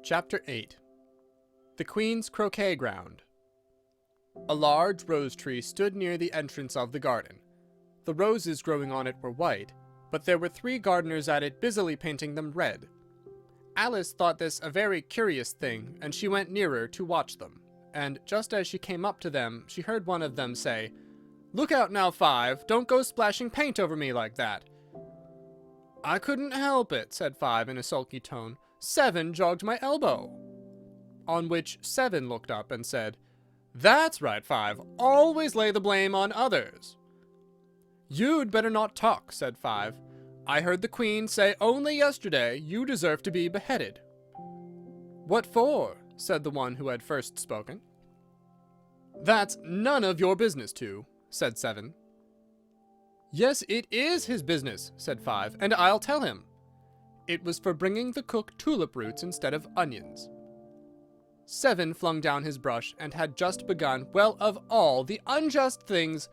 Chapter 8. The Queen's Croquet Ground. A large rose tree stood near the entrance of the garden. The roses growing on it were white, but there were 3 gardeners at it busily painting them red. Alice thought this a very curious thing, and she went nearer to watch them. And just as she came up to them, she heard one of them say, "Look out now, 5, don't go splashing paint over me like that." "I couldn't help it," said 5 in a sulky tone. 7 jogged my elbow." On which 7 looked up and said, "That's right, 5, always lay the blame on others." "You'd better not talk," said 5. "I heard the Queen say only yesterday you deserve to be beheaded." "What for?" said the one who had first spoken. "That's none of your business to," said 7. "Yes, it is his business," said 5, "and I'll tell him. It was for bringing the cook tulip roots instead of onions." 7 flung down his brush and had just begun, well, of all the unjust things,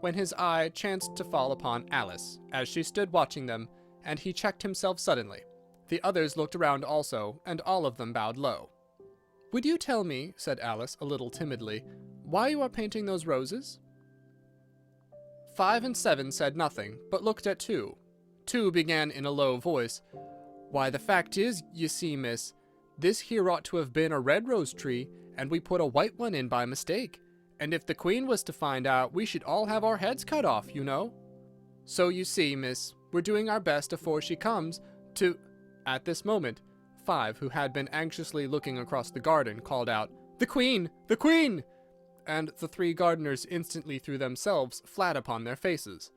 when his eye chanced to fall upon Alice, as she stood watching them, and he checked himself suddenly. The others looked around also, and all of them bowed low. "Would you tell me," said Alice, a little timidly, "why you are painting those roses?" 5 and 7 said nothing, but looked at 2. 2 began in a low voice, "Why, the fact is, you see, miss, this here ought to have been a red rose tree, and we put a white one in by mistake. And if the Queen was to find out, we should all have our heads cut off, you know. So you see, miss, we're doing our best afore she comes to—" At this moment, 5, who had been anxiously looking across the garden, called out, "The Queen! The Queen!" And the 3 gardeners instantly threw themselves flat upon their faces.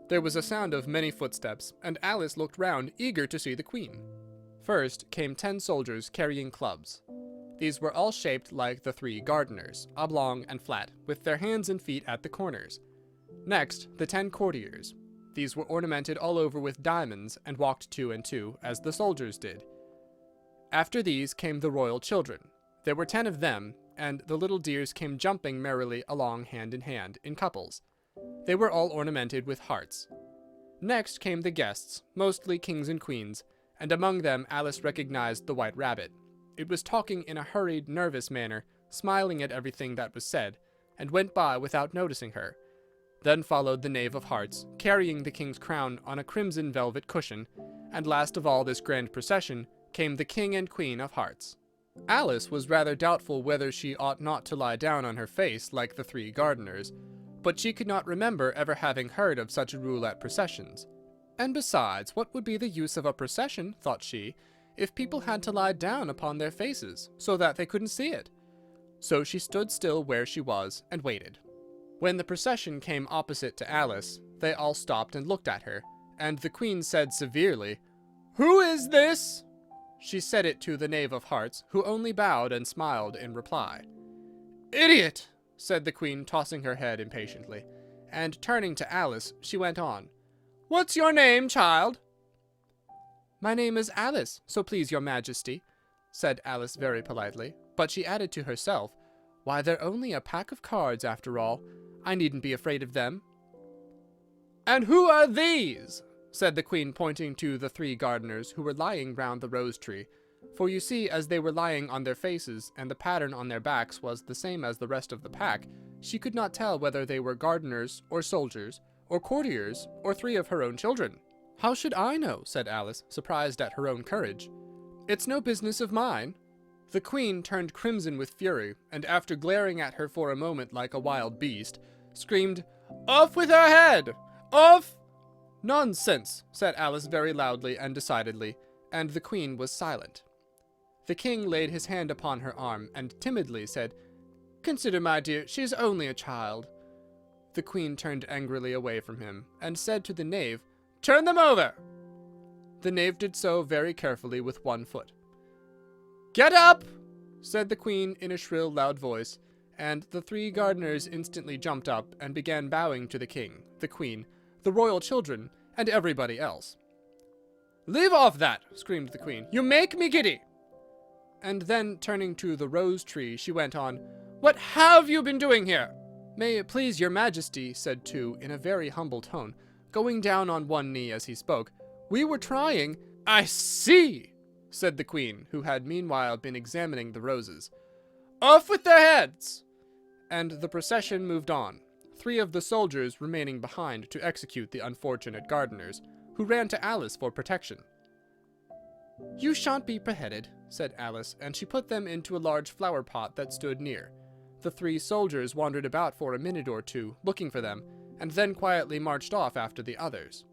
There was a sound of many footsteps, and Alice looked round, eager to see the Queen. First came 10 soldiers carrying clubs. These were all shaped like the 3 gardeners, oblong and flat, with their hands and feet at the corners. Next, the 10 courtiers. These were ornamented all over with diamonds, and walked 2 and 2, as the soldiers did. After these came the royal children. There were 10 of them, and the little dears came jumping merrily along hand in hand, in couples. They were all ornamented with hearts. Next came the guests, mostly kings and queens, and among them Alice recognized the White Rabbit. It was talking in a hurried, nervous manner, smiling at everything that was said, and went by without noticing her. Then followed the Knave of Hearts, carrying the king's crown on a crimson velvet cushion, and last of all this grand procession came the King and Queen of Hearts. Alice was rather doubtful whether she ought not to lie down on her face like the 3 gardeners, but she could not remember ever having heard of such a rule at processions. And besides, what would be the use of a procession, thought she, if people had to lie down upon their faces, so that they couldn't see it? So she stood still where she was, and waited. When the procession came opposite to Alice, they all stopped and looked at her, and the Queen said severely, "Who is this?" She said it to the Knave of Hearts, who only bowed and smiled in reply. "Idiot!" said the Queen, tossing her head impatiently, and turning to Alice, she went on, "What's your name, child?" "My name is Alice, so please your majesty," said Alice very politely, but she added to herself, "Why, they're only a pack of cards, after all. I needn't be afraid of them." "And who are these?" said the Queen, pointing to the 3 gardeners who were lying round the rose tree, for you see, as they were lying on their faces, and the pattern on their backs was the same as the rest of the pack, she could not tell whether they were gardeners, or soldiers, or courtiers, or 3 of her own children. "How should I know?" said Alice, surprised at her own courage. "It's no business of mine." The Queen turned crimson with fury, and after glaring at her for a moment like a wild beast, screamed, "Off with her head! Off!" "Nonsense!" said Alice very loudly and decidedly, and the Queen was silent. The King laid his hand upon her arm, and timidly said, "Consider, my dear, she is only a child." The Queen turned angrily away from him, and said to the Knave, "Turn them over!" The Knave did so very carefully with 1 foot. "Get up!" said the Queen in a shrill, loud voice, and the 3 gardeners instantly jumped up and began bowing to the King, the Queen, the royal children, and everybody else. "Leave off that!" screamed the Queen. "You make me giddy!" And then, turning to the rose tree, she went on, "What have you been doing here?" "May it please your majesty," said 2 in a very humble tone, going down on one knee as he spoke, "we were trying—" "I see," said the queen, who had meanwhile been examining the roses. "Off with their heads!" And the procession moved on, 3 of the soldiers remaining behind to execute the unfortunate gardeners, who ran to Alice for protection. "You shan't be beheaded," said Alice, and she put them into a large flower pot that stood near. The 3 soldiers wandered about for a minute or two, looking for them, and then quietly marched off after the others.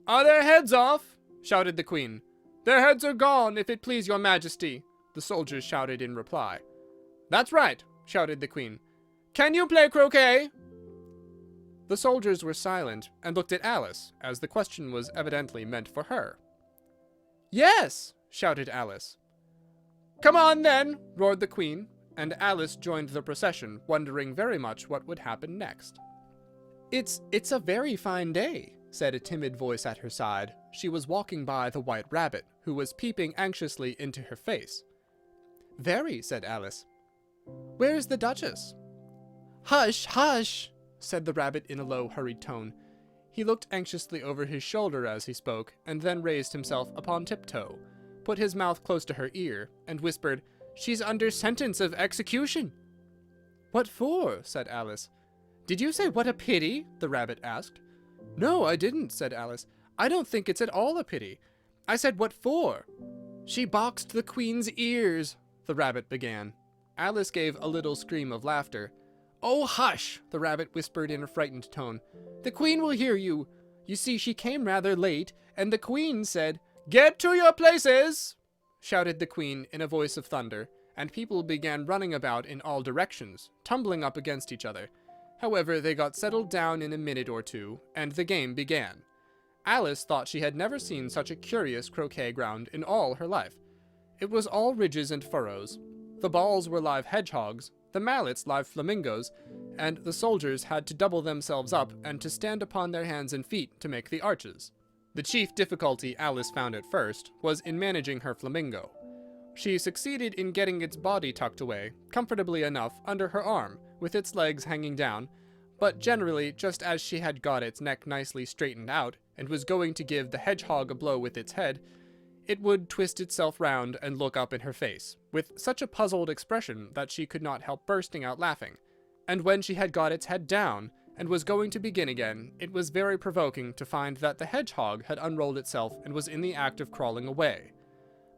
"Are their heads off?" shouted the queen. "Their heads are gone, if it please your majesty," the soldiers shouted in reply. "That's right," shouted the queen. "Can you play croquet?" The soldiers were silent and looked at Alice, as the question was evidently meant for her. "Yes," shouted Alice. "Come on, then," roared the queen, and Alice joined the procession, wondering very much what would happen next. It's a very fine day," said a timid voice at her side. She was walking by the White Rabbit, who was peeping anxiously into her face. "Very," said Alice. "Where is the Duchess?" "Hush, hush," said the rabbit in a low, hurried tone. He looked anxiously over his shoulder as he spoke, and then raised himself upon tiptoe, put his mouth close to her ear, and whispered, "She's under sentence of execution." "What for?" said Alice. "Did you say what a pity?" the rabbit asked. "No, I didn't," said Alice. "I don't think it's at all a pity. I said what for." "She boxed the queen's ears," the rabbit began. Alice gave a little scream of laughter. "Oh, hush!" the rabbit whispered in a frightened tone. "The queen will hear you. You see, she came rather late, and the queen said—" "Get to your places!" shouted the queen in a voice of thunder, and people began running about in all directions, tumbling up against each other. However, they got settled down in a minute or two, and the game began. Alice thought she had never seen such a curious croquet ground in all her life. It was all ridges and furrows. The balls were live hedgehogs, the mallets live flamingos, and the soldiers had to double themselves up and to stand upon their hands and feet to make the arches. The chief difficulty Alice found at first was in managing her flamingo. She succeeded in getting its body tucked away, comfortably enough, under her arm, with its legs hanging down, but generally, just as she had got its neck nicely straightened out, and was going to give the hedgehog a blow with its head, it would twist itself round and look up in her face, with such a puzzled expression that she could not help bursting out laughing. And when she had got its head down, and was going to begin again, it was very provoking to find that the hedgehog had unrolled itself and was in the act of crawling away.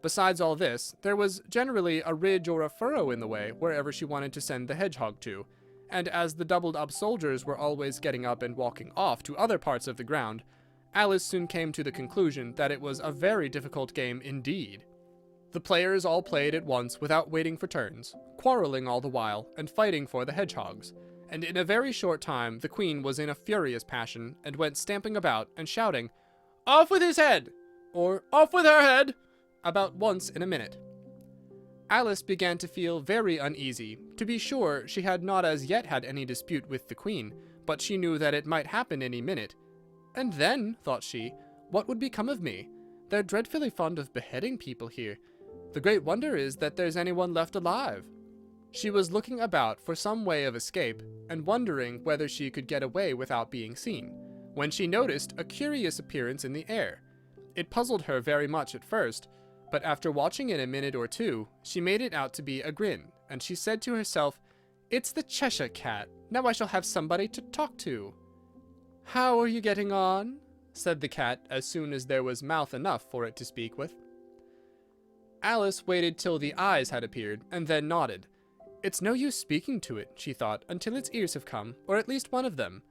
Besides all this, there was generally a ridge or a furrow in the way wherever she wanted to send the hedgehog to, and as the doubled-up soldiers were always getting up and walking off to other parts of the ground, Alice soon came to the conclusion that it was a very difficult game indeed. The players all played at once without waiting for turns, quarreling all the while, and fighting for the hedgehogs, and in a very short time the queen was in a furious passion, and went stamping about and shouting, "Off with his head!" or "Off with her head!" about once in a minute. Alice began to feel very uneasy. To be sure, she had not as yet had any dispute with the queen, but she knew that it might happen any minute. And then, thought she, what would become of me? They're dreadfully fond of beheading people here. The great wonder is that there's anyone left alive. She was looking about for some way of escape, and wondering whether she could get away without being seen, when she noticed a curious appearance in the air. It puzzled her very much at first, but after watching it a minute or two, she made it out to be a grin, and she said to herself, "It's the Cheshire Cat. Now I shall have somebody to talk to." "How are you getting on?" said the cat as soon as there was mouth enough for it to speak with. Alice waited till the eyes had appeared, and then nodded. "It's no use speaking to it," she thought, "until its ears have come, or at least one of them."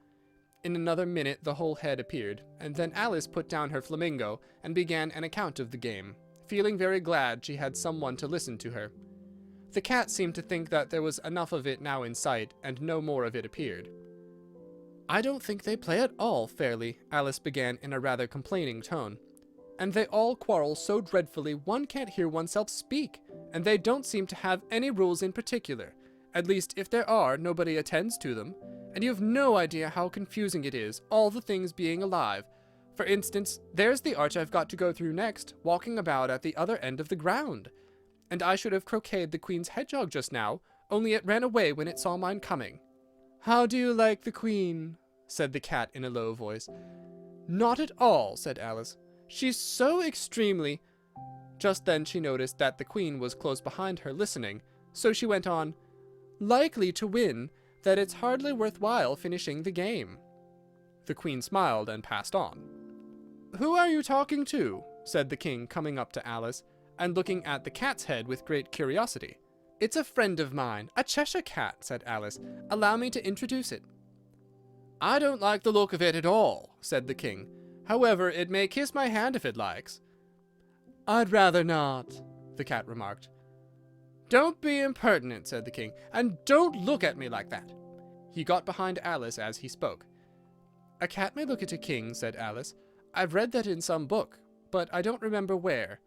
In another minute the whole head appeared, and then Alice put down her flamingo and began an account of the game, feeling very glad she had someone to listen to her. The cat seemed to think that there was enough of it now in sight, and no more of it appeared. "I don't think they play at all fairly," Alice began in a rather complaining tone. "And they all quarrel so dreadfully one can't hear oneself speak, and they don't seem to have any rules in particular. At least, if there are, nobody attends to them. And you've no idea how confusing it is, all the things being alive. For instance, there's the arch I've got to go through next, walking about at the other end of the ground. And I should have croqueted the queen's hedgehog just now, only it ran away when it saw mine coming." "How do you like the queen?" said the cat in a low voice. "Not at all," said Alice. "She's so extremely—" Just then she noticed that the queen was close behind her listening, so she went on, "Likely to win, that it's hardly worthwhile finishing the game." The queen smiled and passed on. "Who are you talking to?" said the king, coming up to Alice, and looking at the cat's head with great curiosity. "It's a friend of mine, a Cheshire cat," said Alice. "Allow me to introduce it." "I don't like the look of it at all," said the king. "However, it may kiss my hand if it likes." "I'd rather not," the cat remarked. "Don't be impertinent," said the king, "and don't look at me like that." He got behind Alice as he spoke. "A cat may look at a king," said Alice. "I've read that in some book, but I don't remember where."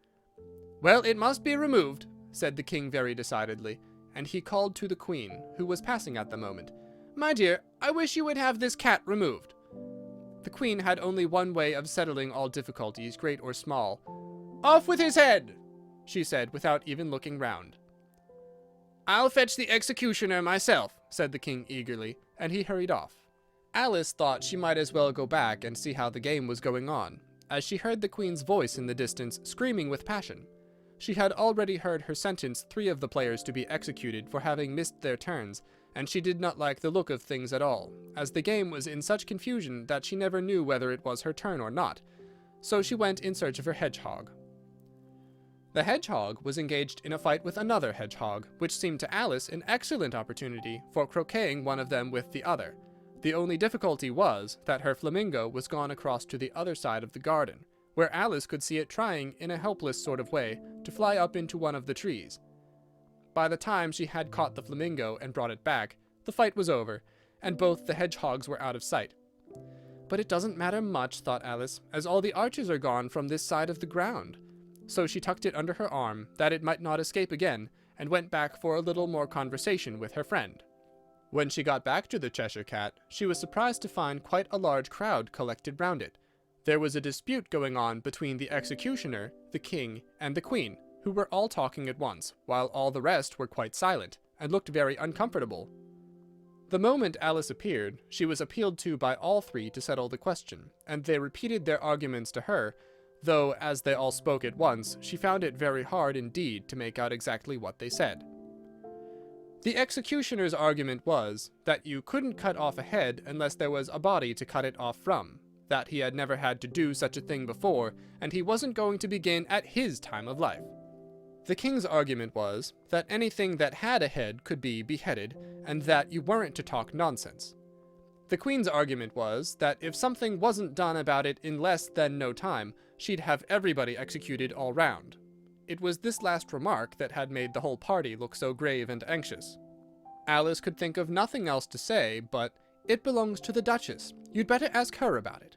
"Well, it must be removed," said the king very decidedly, and he called to the queen, who was passing at the moment. "My dear, I wish you would have this cat removed." The queen had only one way of settling all difficulties, great or small. "Off with his head," she said, without even looking round. "I'll fetch the executioner myself," said the king eagerly, and he hurried off. Alice thought she might as well go back and see how the game was going on, as she heard the queen's voice in the distance, screaming with passion. She had already heard her sentence 3 of the players to be executed for having missed their turns, and she did not like the look of things at all, as the game was in such confusion that she never knew whether it was her turn or not. So she went in search of her hedgehog. The hedgehog was engaged in a fight with another hedgehog, which seemed to Alice an excellent opportunity for croqueting one of them with the other. The only difficulty was that her flamingo was gone across to the other side of the garden, where Alice could see it trying, in a helpless sort of way, to fly up into one of the trees. By the time she had caught the flamingo and brought it back, the fight was over, and both the hedgehogs were out of sight. "But it doesn't matter much," thought Alice, "as all the arches are gone from this side of the ground." So she tucked it under her arm, that it might not escape again, and went back for a little more conversation with her friend. When she got back to the Cheshire Cat, she was surprised to find quite a large crowd collected round it. There was a dispute going on between the executioner, the king, and the queen, who were all talking at once, while all the rest were quite silent, and looked very uncomfortable. The moment Alice appeared, she was appealed to by all 3 to settle the question, and they repeated their arguments to her, though, as they all spoke at once, she found it very hard indeed to make out exactly what they said. The executioner's argument was that you couldn't cut off a head unless there was a body to cut it off from, that he had never had to do such a thing before, and he wasn't going to begin at his time of life. The king's argument was that anything that had a head could be beheaded, and that you weren't to talk nonsense. The queen's argument was that if something wasn't done about it in less than no time, she'd have everybody executed all round. It was this last remark that had made the whole party look so grave and anxious. Alice could think of nothing else to say but, "It belongs to the Duchess. You'd better ask her about it."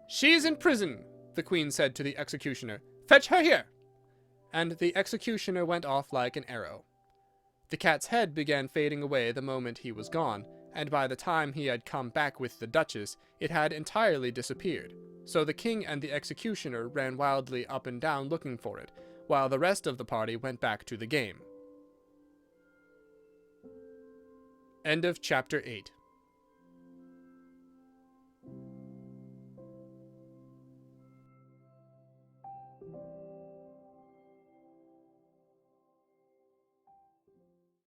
"She's in prison," the queen said to the executioner. "Fetch her here." And the executioner went off like an arrow. The cat's head began fading away the moment he was gone, and by the time he had come back with the Duchess, it had entirely disappeared. So the king and the executioner ran wildly up and down looking for it, while the rest of the party went back to the game. End of chapter 8.